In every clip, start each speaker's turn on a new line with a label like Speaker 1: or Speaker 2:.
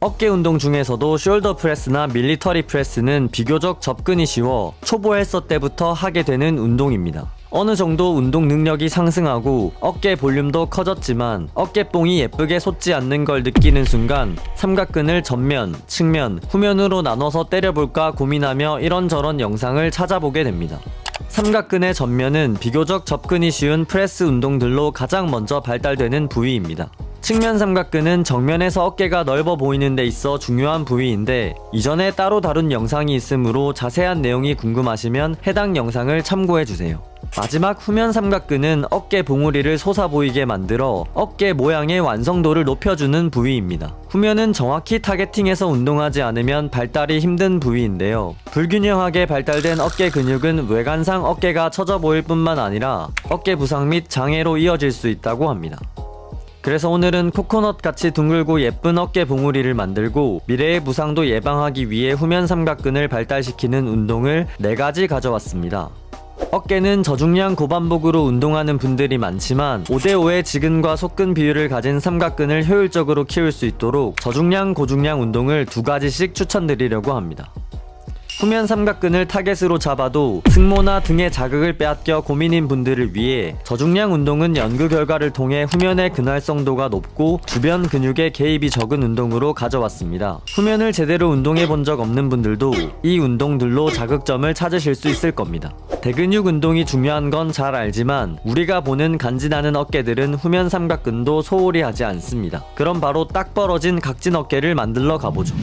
Speaker 1: 어깨 운동 중에서도 숄더 프레스나 밀리터리 프레스는 비교적 접근이 쉬워 초보 헬서 때부터 하게 되는 운동입니다. 어느 정도 운동 능력이 상승하고 어깨 볼륨도 커졌지만 어깨뽕이 예쁘게 솟지 않는 걸 느끼는 순간 삼각근을 전면, 측면, 후면으로 나눠서 때려볼까 고민하며 이런저런 영상을 찾아보게 됩니다. 삼각근의 전면은 비교적 접근이 쉬운 프레스 운동들로 가장 먼저 발달되는 부위입니다. 측면 삼각근은 정면에서 어깨가 넓어 보이는 데 있어 중요한 부위인데 이전에 따로 다룬 영상이 있으므로 자세한 내용이 궁금하시면 해당 영상을 참고해주세요. 마지막 후면 삼각근은 어깨 봉우리를 솟아 보이게 만들어 어깨 모양의 완성도를 높여주는 부위입니다. 후면은 정확히 타겟팅해서 운동하지 않으면 발달이 힘든 부위인데요. 불균형하게 발달된 어깨 근육은 외관상 어깨가 처져 보일 뿐만 아니라 어깨 부상 및 장애로 이어질 수 있다고 합니다. 그래서 오늘은 코코넛같이 둥글고 예쁜 어깨 봉우리를 만들고 미래의 부상도 예방하기 위해 후면 삼각근을 발달시키는 운동을 4가지 가져왔습니다. 어깨는 저중량 고반복으로 운동하는 분들이 많지만 5대5의 지근과 속근 비율을 가진 삼각근을 효율적으로 키울 수 있도록 저중량 고중량 운동을 2가지씩 추천드리려고 합니다. 후면 삼각근을 타겟으로 잡아도 승모나 등에 자극을 빼앗겨 고민인 분들을 위해 저중량 운동은 연구 결과를 통해 후면의 근활성도가 높고 주변 근육에 개입이 적은 운동으로 가져왔습니다. 후면을 제대로 운동해 본 적 없는 분들도 이 운동들로 자극점을 찾으실 수 있을 겁니다. 대근육 운동이 중요한 건 잘 알지만 우리가 보는 간지나는 어깨들은 후면 삼각근도 소홀히 하지 않습니다. 그럼 바로 딱 벌어진 각진 어깨를 만들러 가보죠.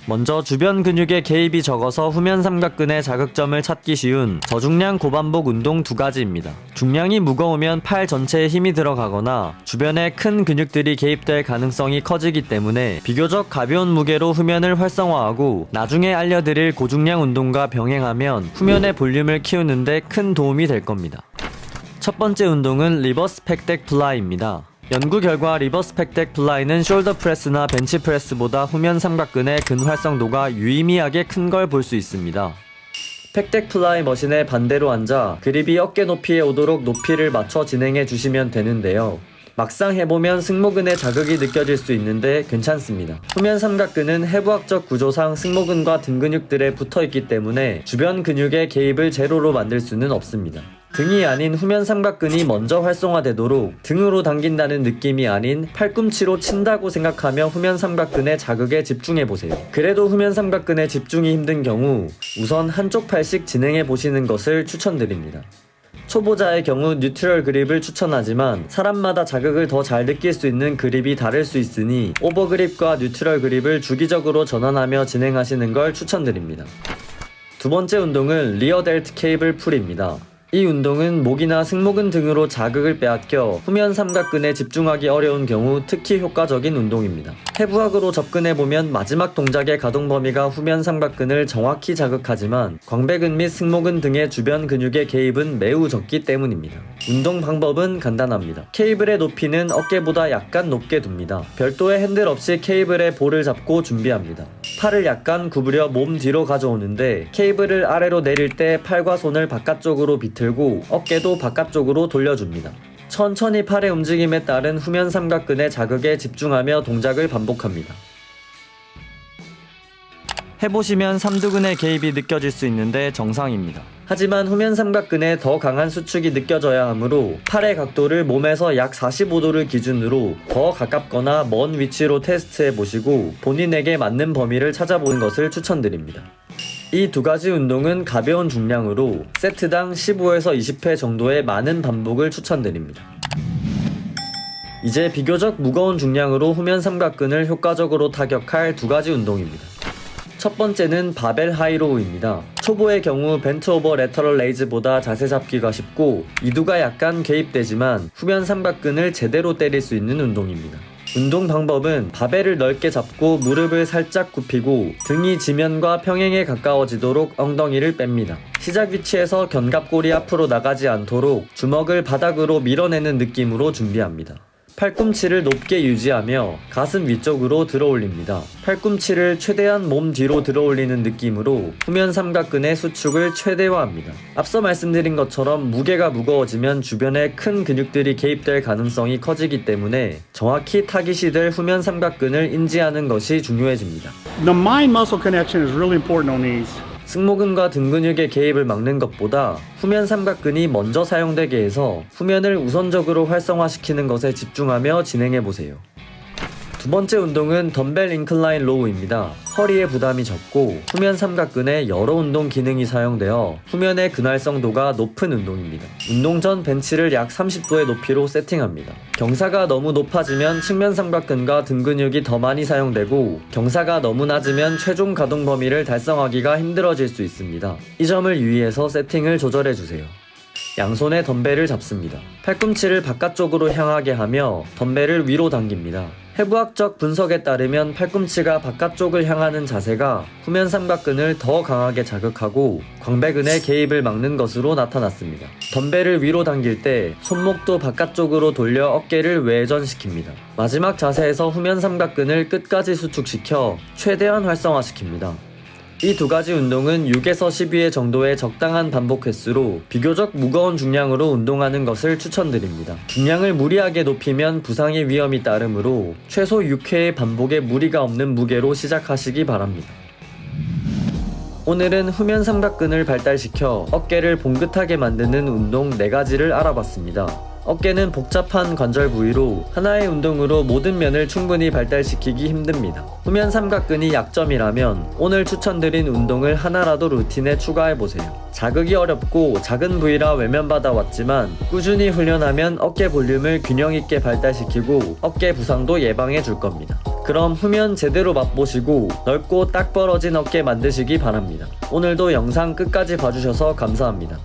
Speaker 1: 먼저 주변 근육의 개입이 적어서 후면 삼각근의 자극점을 찾기 쉬운 저중량 고반복 운동 2가지입니다. 중량이 무거우면 팔 전체에 힘이 들어가거나 주변에 큰 근육들이 개입될 가능성이 커지기 때문에 비교적 가벼운 무게로 후면을 활성화하고 나중에 알려드릴 고중량 운동과 병행하면 후면의 볼륨을 키우는데 큰 도움이 될 겁니다. 첫 번째 운동은 리버스 팩덱 플라이입니다. 연구 결과 리버스 팩덱 플라이는 숄더 프레스나 벤치 프레스보다 후면 삼각근의 근활성도가 유의미하게 큰 걸 볼 수 있습니다. 팩덱 플라이 머신에 반대로 앉아 그립이 어깨 높이에 오도록 높이를 맞춰 진행해 주시면 되는데요. 막상 해보면 승모근에 자극이 느껴질 수 있는데 괜찮습니다. 후면 삼각근은 해부학적 구조상 승모근과 등 근육들에 붙어있기 때문에 주변 근육의 개입을 제로로 만들 수는 없습니다. 등이 아닌 후면 삼각근이 먼저 활성화되도록 등으로 당긴다는 느낌이 아닌 팔꿈치로 친다고 생각하며 후면 삼각근의 자극에 집중해보세요. 그래도 후면 삼각근에 집중이 힘든 경우 우선 한쪽 팔씩 진행해보시는 것을 추천드립니다. 초보자의 경우 뉴트럴 그립을 추천하지만 사람마다 자극을 더 잘 느낄 수 있는 그립이 다를 수 있으니 오버그립과 뉴트럴 그립을 주기적으로 전환하며 진행하시는 걸 추천드립니다. 두 번째 운동은 리어 델트 케이블 풀입니다. 이 운동은 목이나 승모근 등으로 자극을 빼앗겨 후면 삼각근에 집중하기 어려운 경우 특히 효과적인 운동입니다. 해부학으로 접근해보면 마지막 동작의 가동 범위가 후면 삼각근을 정확히 자극하지만 광배근 및 승모근 등의 주변 근육의 개입은 매우 적기 때문입니다. 운동 방법은 간단합니다. 케이블의 높이는 어깨보다 약간 높게 둡니다. 별도의 핸들 없이 케이블의 볼을 잡고 준비합니다. 팔을 약간 구부려 몸 뒤로 가져오는데 케이블을 아래로 내릴 때 팔과 손을 바깥쪽으로 비틀고 어깨도 바깥쪽으로 돌려줍니다. 천천히 팔의 움직임에 따른 후면 삼각근의 자극에 집중하며 동작을 반복합니다. 해보시면 삼두근의 개입이 느껴질 수 있는데 정상입니다. 하지만 후면 삼각근에 더 강한 수축이 느껴져야 하므로 팔의 각도를 몸에서 약 45도를 기준으로 더 가깝거나 먼 위치로 테스트해 보시고 본인에게 맞는 범위를 찾아보는 것을 추천드립니다. 이 2가지 운동은 가벼운 중량으로 세트당 15에서 20회 정도의 많은 반복을 추천드립니다. 이제 비교적 무거운 중량으로 후면 삼각근을 효과적으로 타격할 2가지 운동입니다. 첫 번째는 바벨 하이로우입니다. 초보의 경우 벤트 오버 레터럴 레이즈보다 자세 잡기가 쉽고 이두가 약간 개입되지만 후면 삼각근을 제대로 때릴 수 있는 운동입니다. 운동 방법은 바벨을 넓게 잡고 무릎을 살짝 굽히고 등이 지면과 평행에 가까워지도록 엉덩이를 뺍니다. 시작 위치에서 견갑골이 앞으로 나가지 않도록 주먹을 바닥으로 밀어내는 느낌으로 준비합니다. 팔꿈치를 높게 유지하며 가슴 위쪽으로 들어올립니다. 팔꿈치를 최대한 몸 뒤로 들어올리는 느낌으로 후면 삼각근의 수축을 최대화합니다. 앞서 말씀드린 것처럼 무게가 무거워지면 주변에 큰 근육들이 개입될 가능성이 커지기 때문에 정확히 타깃이 될 후면 삼각근을 인지하는 것이 중요해집니다.
Speaker 2: The mind-muscle connection is really important on these.
Speaker 1: 승모근과 등 근육의 개입을 막는 것보다 후면 삼각근이 먼저 사용되게 해서 후면을 우선적으로 활성화시키는 것에 집중하며 진행해보세요. 두 번째 운동은 덤벨 인클라인 로우입니다. 허리에 부담이 적고 후면 삼각근에 여러 운동 기능이 사용되어 후면의 근활성도가 높은 운동입니다. 운동 전 벤치를 약 30도의 높이로 세팅합니다. 경사가 너무 높아지면 측면 삼각근과 등 근육이 더 많이 사용되고 경사가 너무 낮으면 최종 가동 범위를 달성하기가 힘들어질 수 있습니다. 이 점을 유의해서 세팅을 조절해주세요. 양손에 덤벨을 잡습니다. 팔꿈치를 바깥쪽으로 향하게 하며 덤벨을 위로 당깁니다. 해부학적 분석에 따르면 팔꿈치가 바깥쪽을 향하는 자세가 후면 삼각근을 더 강하게 자극하고 광배근의 개입을 막는 것으로 나타났습니다. 덤벨을 위로 당길 때 손목도 바깥쪽으로 돌려 어깨를 외전시킵니다. 마지막 자세에서 후면 삼각근을 끝까지 수축시켜 최대한 활성화시킵니다. 이 두 가지 운동은 6에서 12회 정도의 적당한 반복 횟수로 비교적 무거운 중량으로 운동하는 것을 추천드립니다. 중량을 무리하게 높이면 부상의 위험이 따르므로 최소 6회의 반복에 무리가 없는 무게로 시작하시기 바랍니다. 오늘은 후면 삼각근을 발달시켜 어깨를 봉긋하게 만드는 운동 4가지를 알아봤습니다. 어깨는 복잡한 관절 부위로 하나의 운동으로 모든 면을 충분히 발달시키기 힘듭니다. 후면 삼각근이 약점이라면 오늘 추천드린 운동을 하나라도 루틴에 추가해보세요. 자극이 어렵고 작은 부위라 외면받아 왔지만 꾸준히 훈련하면 어깨 볼륨을 균형 있게 발달시키고 어깨 부상도 예방해 줄 겁니다. 그럼 후면 제대로 맛보시고 넓고 딱 벌어진 어깨 만드시기 바랍니다. 오늘도 영상 끝까지 봐주셔서 감사합니다.